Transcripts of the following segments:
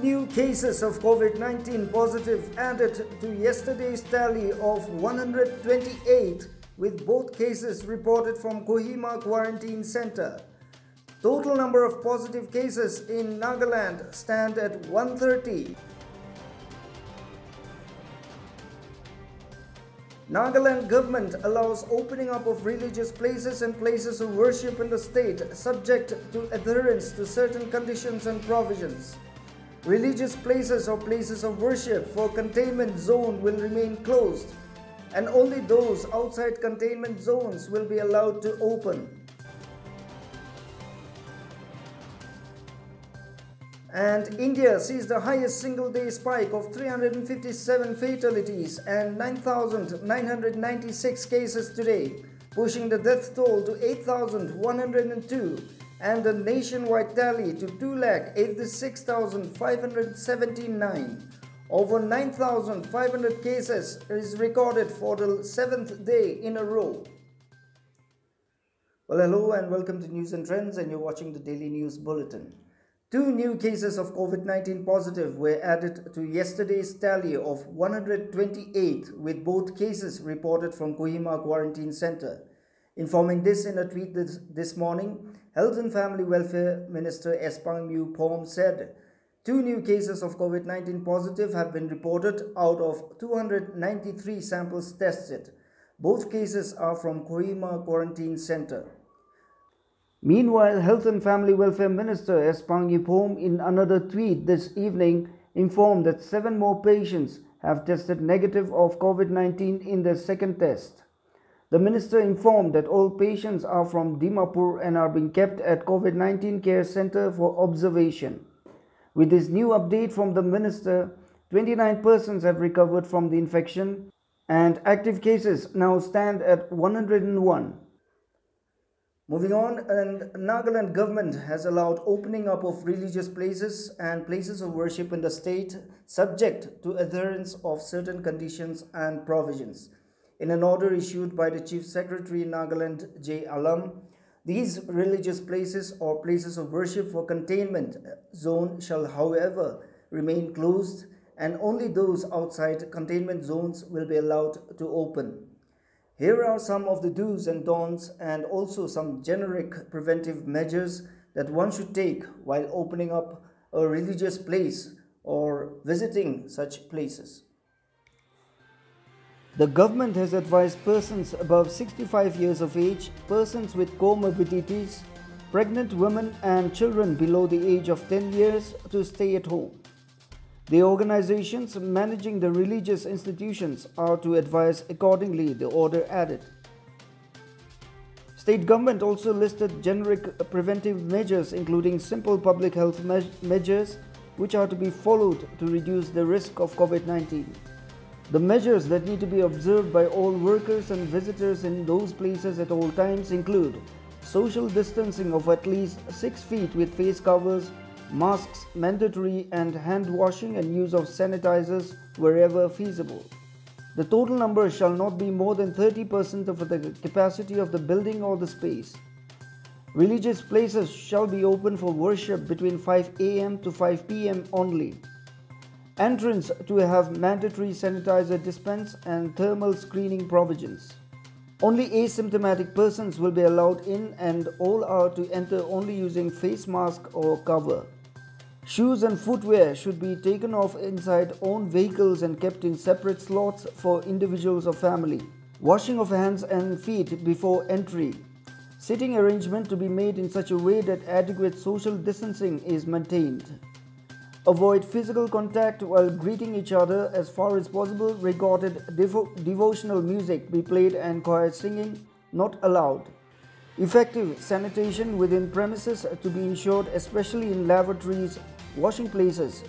new cases of COVID-19 positive added to yesterday's tally of 128, with both cases reported from Kohima Quarantine Center. Total number of positive cases in Nagaland stand at 130. Nagaland government allows opening up of religious places and places of worship in the state subject to adherence to certain conditions and provisions. Religious places or places of worship for containment zone will remain closed, and only those outside containment zones will be allowed to open. And India sees the highest single-day spike of 357 fatalities and 9,996 cases today, pushing the death toll to 8,102 and the nationwide tally to 286,579. Over 9,500 cases is recorded for the 7th day in a row. Well, hello and welcome to News and Trends, and you're watching the Daily News Bulletin. 2 new cases of COVID-19 positive were added to yesterday's tally of 128, with both cases reported from Kohima Quarantine Center. Informing this in a tweet this morning, Health and Family Welfare Minister Espangmu Pom said, 2 new cases of COVID-19 positive have been reported out of 293 samples tested. Both cases are from Kohima Quarantine Center. Meanwhile, Health and Family Welfare Minister Espangmu Pom in another tweet this evening informed that 7 more patients have tested negative of COVID-19 in their second test. The minister informed that all patients are from Dimapur and are being kept at COVID-19 care center for observation. With this new update from the minister, 29 persons have recovered from the infection and active cases now stand at 101. Moving on, and Nagaland government has allowed opening up of religious places and places of worship in the state subject to adherence of certain conditions and provisions. In an order issued by the Chief Secretary Nagaland J. Alam, these religious places or places of worship for containment zone shall however remain closed, and only those outside containment zones will be allowed to open. Here are some of the do's and don'ts and also some generic preventive measures that one should take while opening up a religious place or visiting such places. The government has advised persons above 65 years of age, persons with comorbidities, pregnant women and children below the age of 10 years to stay at home. The organizations managing the religious institutions are to advise accordingly, the order added. State government also listed generic preventive measures including simple public health measures which are to be followed to reduce the risk of COVID-19. The measures that need to be observed by all workers and visitors in those places at all times include social distancing of at least 6 feet with face covers, masks mandatory, and hand washing and use of sanitizers wherever feasible. The total number shall not be more than 30% of the capacity of the building or the space. Religious places shall be open for worship between 5 a.m. to 5 p.m. only. Entrance to have mandatory sanitizer dispense and thermal screening provisions. Only asymptomatic persons will be allowed in, and all are to enter only using face mask or cover. Shoes and footwear should be taken off inside own vehicles and kept in separate slots for individuals or family. Washing of hands and feet before entry. Sitting arrangement to be made in such a way that adequate social distancing is maintained. Avoid physical contact while greeting each other as far as possible. Recorded devotional music be played and choir singing not allowed. Effective sanitation within premises to be ensured, especially in lavatories, washing places.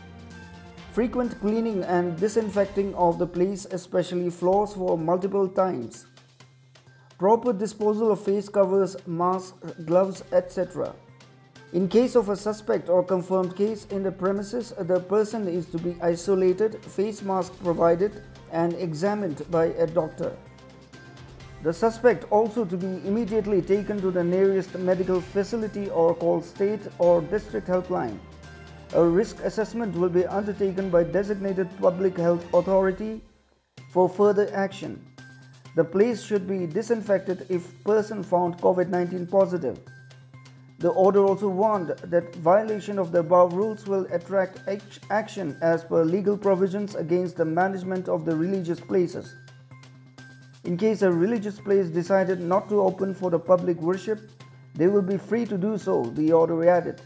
Frequent cleaning and disinfecting of the place, especially floors, for multiple times. Proper disposal of face covers, masks, gloves, etc. In case of a suspect or confirmed case in the premises, the person is to be isolated, face mask provided, and examined by a doctor. The suspect also to be immediately taken to the nearest medical facility or call state or district helpline. A risk assessment will be undertaken by designated public health authority for further action. The place should be disinfected if person found COVID-19 positive. The order also warned that violation of the above rules will attract action as per legal provisions against the management of the religious places. In case a religious place decided not to open for the public worship, they will be free to do so, the order added.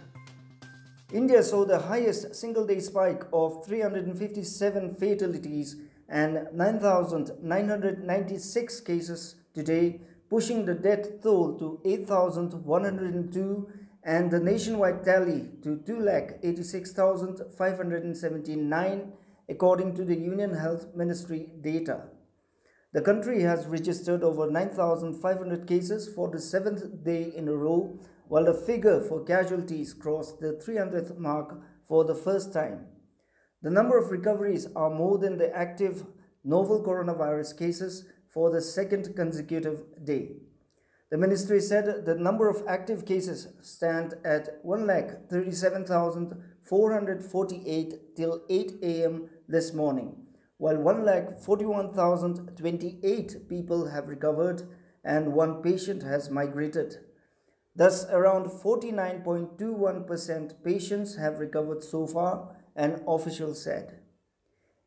India saw the highest single-day spike of 357 fatalities and 9,996 cases today, pushing the death toll to 8,102 and the nationwide tally to 286,579 according to the Union Health Ministry data. The country has registered over 9,500 cases for the 7th day in a row, while the figure for casualties crossed the 300th mark for the first time. The number of recoveries are more than the active novel coronavirus cases for the second consecutive day. The ministry said the number of active cases stand at 137,448 till 8 a.m. this morning, while 141,028 people have recovered and one patient has migrated. Thus, around 49.21% patients have recovered so far, an official said.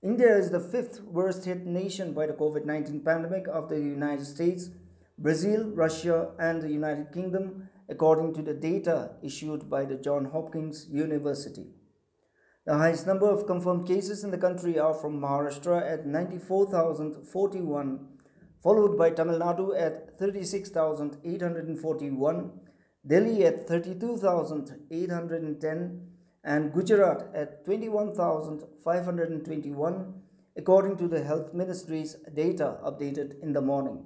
India is the 5th worst hit nation by the COVID-19 pandemic after the United States, Brazil, Russia, and the United Kingdom, according to the data issued by the Johns Hopkins University. The highest number of confirmed cases in the country are from Maharashtra at 94,041, followed by Tamil Nadu at 36,841, Delhi at 32,810, and Gujarat at 21,521, according to the Health Ministry's data updated in the morning.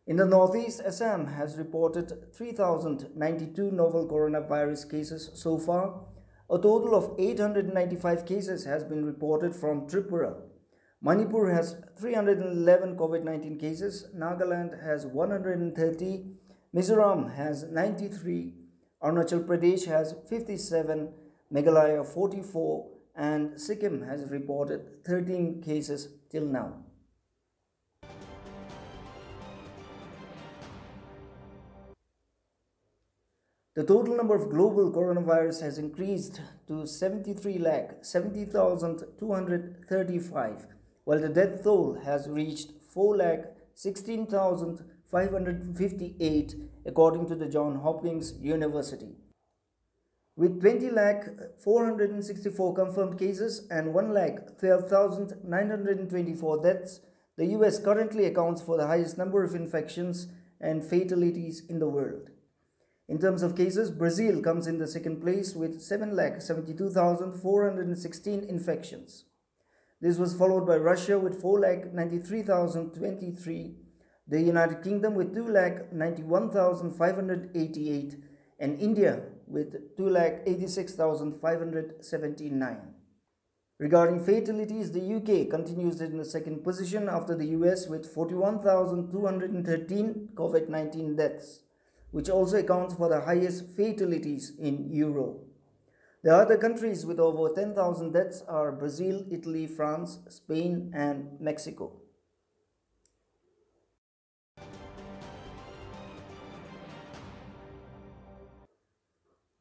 In the northeast, Assam has reported 3,092 novel coronavirus cases so far. A total of 895 cases has been reported from Tripura. Manipur has 311 COVID-19 cases, Nagaland has 130, Mizoram has 93, Arunachal Pradesh has 57, Meghalaya 44, and Sikkim has reported 13 cases till now. The total number of global coronavirus has increased to 73,70,235, while the death toll has reached 4,16,558 according to the Johns Hopkins University. With 20,464 confirmed cases and 1,12,924 deaths, the US currently accounts for the highest number of infections and fatalities in the world. In terms of cases, Brazil comes in the second place with 7,72,416 infections. This was followed by Russia with 4,93,023, the United Kingdom with 2,91,588, and India with 2,86,579. Regarding fatalities, the UK continues in the second position after the US with 41,213 COVID-19 deaths, which also accounts for the highest fatalities in Europe. The other countries with over 10,000 deaths are Brazil, Italy, France, Spain, and Mexico.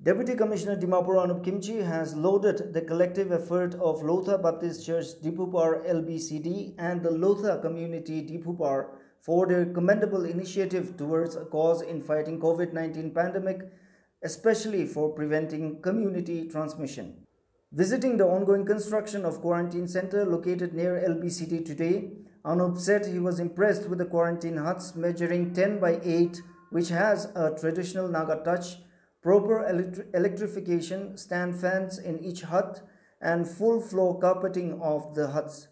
Deputy Commissioner Dimapur Anup Kimchi has lauded the collective effort of Lotha Baptist Church Dipupar LBCD and the Lotha Community Dipupar for their commendable initiative towards a cause in fighting COVID-19 pandemic, especially for preventing community transmission. Visiting the ongoing construction of quarantine center located near LBCD today, Anup said he was impressed with the quarantine huts measuring 10 by 8, which has a traditional Naga touch, proper electrification, stand fans in each hut, and full floor carpeting of the huts.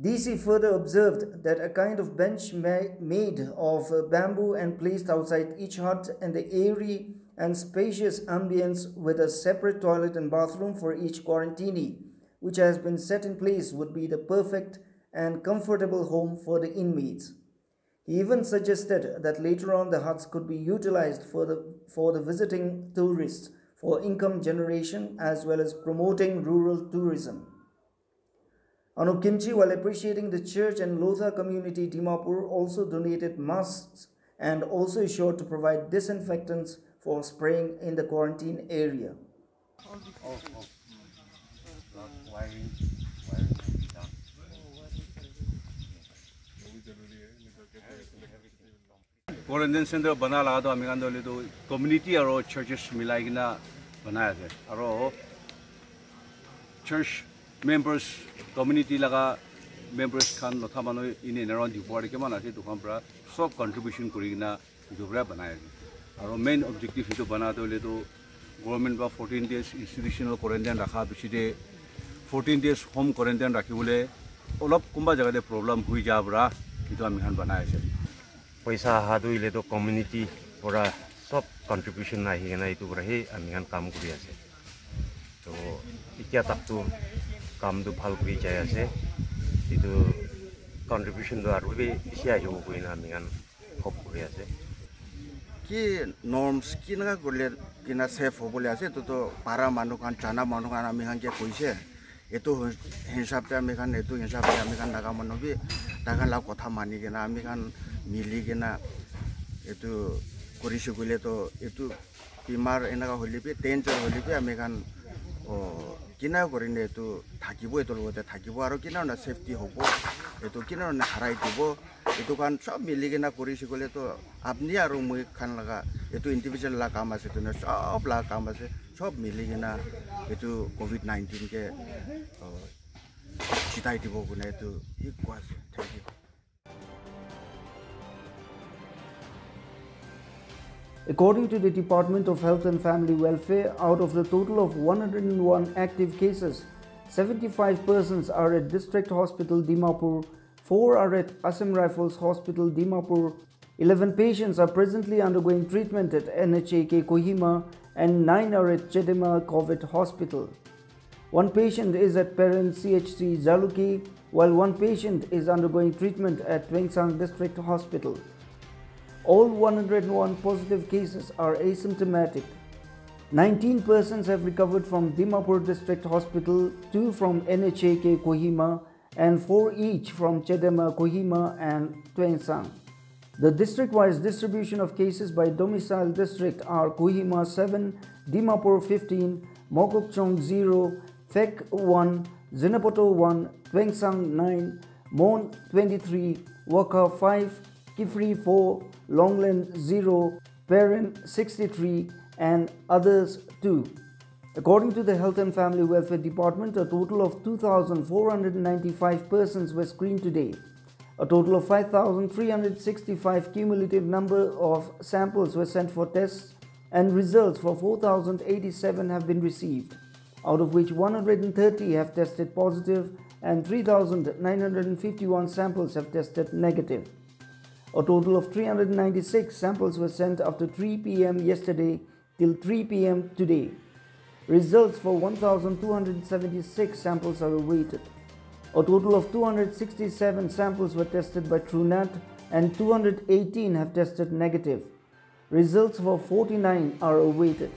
DC further observed that a kind of bench made of bamboo and placed outside each hut and the airy and spacious ambience with a separate toilet and bathroom for each quarantinee, which has been set in place, would be the perfect and comfortable home for the inmates. He even suggested that later on the huts could be utilized for the visiting tourists for income generation as well as promoting rural tourism. Anup Kimchi, while appreciating the church and Lotha community, Dimapur also donated masks and also assured to provide disinfectants for spraying in the quarantine area. Quarantine center बना लगा तो American दोले तो community और churches मिलाई ना बनाया थे और church members community लगा members खान लोथा मानो इन्हें नरौन दिवार के माना थे तो हम pra सब contribution करी ना दोबरा बनाया थे और main objective itu बना तो ले तो government बा 14 days institutional quarantine रखा बिचीते 14 days home quarantine रखी बोले ओलप कुंबा जगह दे problem हुई जाबरा itu अमेरिकन बनाया थे पैसा हादो इले तो कम्युनिटी पूरा सब कंट्रीब्यूशन आही ना इतु रहे आमिगान काम करी आसे तो इतिया तक तो काम तो ভাল करी जाय आसे इतु कंट्रीब्यूशन तो आरो बे इसे आहिबो कोइना आमिगान खप करी आसे कि नॉर्म्स किना गोले किना सेफ होबले आसे तो पारा मानुकान चाना मानुकान आमिगान के कइसे एतो हिसाब पे आमिगान एतो हिसाब पे आमिगान नागा मनबि तागा ला कथा मानि केना आमिगान मिली केना एतो करिसे गले तो एतो बीमार एनागा होली पे टेंशन होली पे आमिगान किना गरिने एतो থাকিবো एतो लगते থাকিবো आरो किना ना सेफ्टी होबो एतो किना ना हाराइ दिबो एतो कान सब मिली केना करिसे गले तो आपनि आरो मुइ खान लगा एतो इंडिविजुअल ला काम आसे तो सब ला काम आसे सब मिली केना एतो कोविड-19 के चिताइ दिबो गुने एतो हि cos thank you According to the Department of Health and Family Welfare, out of the total of 101 active cases, 75 persons are at District Hospital Dimapur, 4 are at Assam Rifles Hospital Dimapur, 11 patients are presently undergoing treatment at NHAK Kohima, and 9 are at Chedema COVID Hospital. 1 patient is at Peren CHC Jaluki, while 1 patient is undergoing treatment at Twengsang District Hospital. All 101 positive cases are asymptomatic. 19 persons have recovered from Dimapur District Hospital, 2 from NHAK Kohima, and 4 each from Chedema Kohima and Twengsang. The district-wise distribution of cases by domicile district are Kohima 7, Dimapur 15, Mokokchung 0, Phek 1, Zinapoto 1, Twengsang 9, Mon 23, Waka 5, Kifri 4, Longland 0, Peren 63 and others 2. According to the Health and Family Welfare Department, a total of 2,495 persons were screened today. A total of 5,365 cumulative number of samples were sent for tests and results for 4,087 have been received, out of which 130 have tested positive and 3,951 samples have tested negative. A total of 396 samples were sent after 3 p.m. yesterday till 3 p.m. today. Results for 1,276 samples are awaited. A total of 267 samples were tested by TrueNat and 218 have tested negative. Results for 49 are awaited.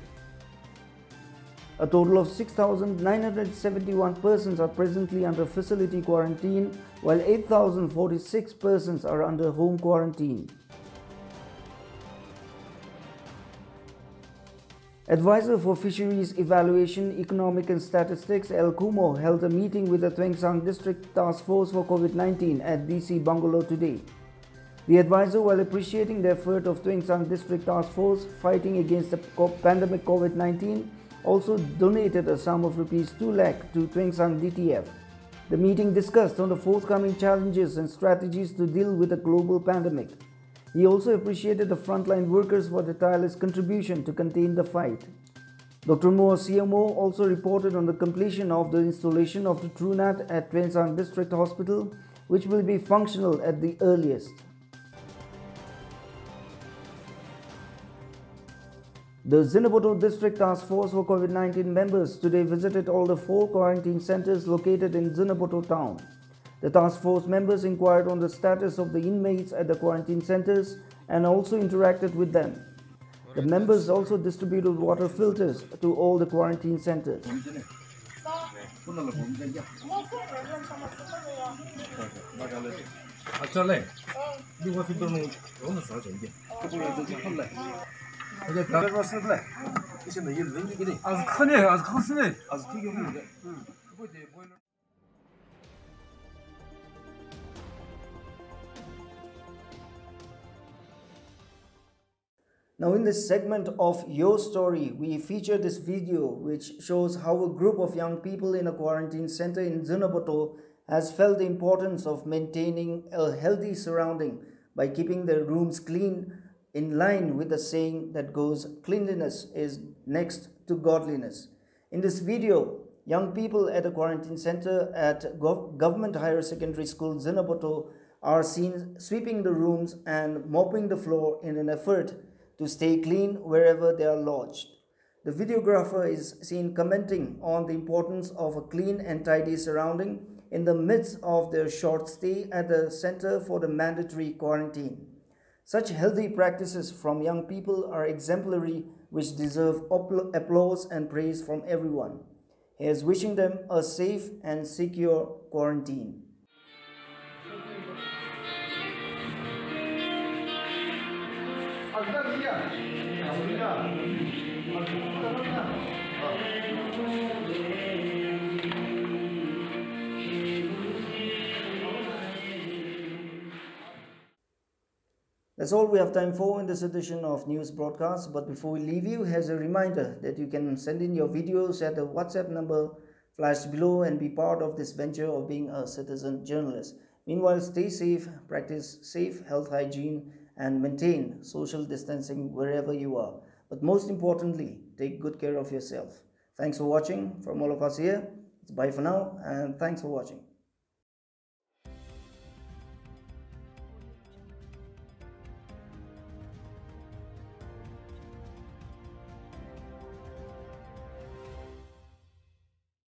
A total of 6,971 persons are presently under facility quarantine, while 8,046 persons are under home quarantine. Advisor for Fisheries Evaluation, Economic and Statistics, El Kumo, held a meeting with the Twengsang District Task Force for COVID-19 at DC Bungalow today. The advisor, while appreciating the effort of Twengsang District Task Force fighting against the pandemic COVID-19, also donated a sum of Rs 2 lakh to Twengsang DTF. The meeting discussed on the forthcoming challenges and strategies to deal with the global pandemic. He also appreciated the frontline workers for their tireless contribution to contain the fight. Dr. Moore CMO also reported on the completion of the installation of the TrueNat at Twengsang District Hospital, which will be functional at the earliest. The Zinapoto District Task Force for COVID-19 members today visited all the 4 quarantine centers located in Zinapoto town. The task force members inquired on the status of the inmates at the quarantine centers and also interacted with them. The members also distributed water filters to all the quarantine centers. Now in this segment of Your Story, we feature this video which shows how a group of young people in a quarantine center in Zunabotol has felt the importance of maintaining a healthy surrounding by keeping their rooms clean, in line with the saying that goes, cleanliness is next to godliness. In this video, young people at a quarantine center at Government Higher Secondary School Zunabotol are seen sweeping the rooms and mopping the floor in an effort to stay clean wherever they are lodged. The videographer is seen commenting on the importance of a clean and tidy surrounding in the midst of their short stay at the center for the mandatory quarantine. Such healthy practices from young people are exemplary, which deserve applause and praise from everyone. He is wishing them a safe and secure quarantine. That's all we have time for in this edition of News Broadcast. But before we leave you, here's a reminder that you can send in your videos at the WhatsApp number flashed below and be part of this venture of being a citizen journalist. Meanwhile, stay safe, practice safe health hygiene, and maintain social distancing wherever you are. But most importantly, take good care of yourself. Thanks for watching. From all of us here, it's bye for now, and thanks for watching.